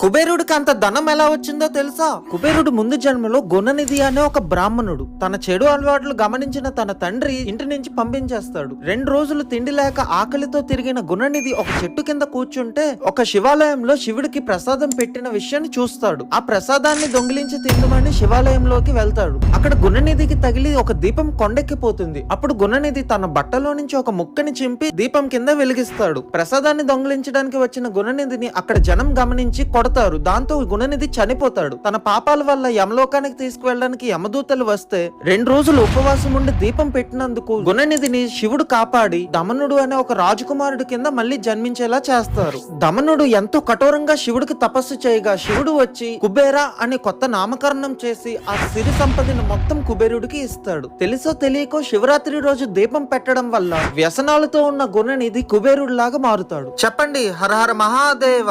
కుబేరుడికి అంత ధనం ఎలా వచ్చిందో తెలుసా? కుబేరుడు ముందు జన్మలో గుణనిధి అనే ఒక బ్రాహ్మణుడు. తన చెడు అలవాట్లు గమనించిన తన తండ్రి ఇంటి నుంచి పంపించేస్తాడు. 2 రోజులు తిండి లేక ఆకలితో తిరిగిన గుణనిధి ఒక చెట్టు కింద కూర్చుంటే ఒక శివాలయంలో శివుడికి ప్రసాదం పెట్టిన విషయాన్ని చూస్తాడు. ఆ ప్రసాదాన్ని దొంగిలించి తిందమని శివాలయంలోకి వెళ్తాడు. అక్కడ గుణనిధికి తగిలి ఒక దీపం కొండెక్కిపోతుంది. అప్పుడు గుణనిధి తన బట్టలో నుంచి ఒక ముక్కని చింపి దీపం కింద వెలిగిస్తాడు. ప్రసాదాన్ని దొంగిలించడానికి వచ్చిన గుణనిధిని అక్కడ జనం గమనించి కొడతారు. దాంతో గుణనిధి చనిపోతాడు. తన పాపాల వల్ల యమలోకానికి తీసుకువెళ్ళడానికి యమదూతలు వస్తే 2 రోజులు ఉపవాసం ఉండి దీపం పెట్టినందుకు గుణనిధిని శివుడు కాపాడి దమనుడు అనే ఒక రాజకుమారుడి కింద మళ్ళీ జన్మించేలా చేస్తారు. దమనుడు ఎంతో కఠోరంగా శివుడికి తపస్సు చేయగా శివుడు వచ్చి కుబేరా అని కొత్త నామకరణం చేసి ఆ సిరి సంపదను మొత్తం కుబేరుడికి ఇస్తాడు. తెలుసో తెలియకో శివరాత్రి రోజు దీపం పెట్టడం వల్ల వ్యసనాలతో ఉన్న గుణనిధి కుబేరుడిలాగా మారుతాడు. చెప్పండి హర హర మహాదేవ.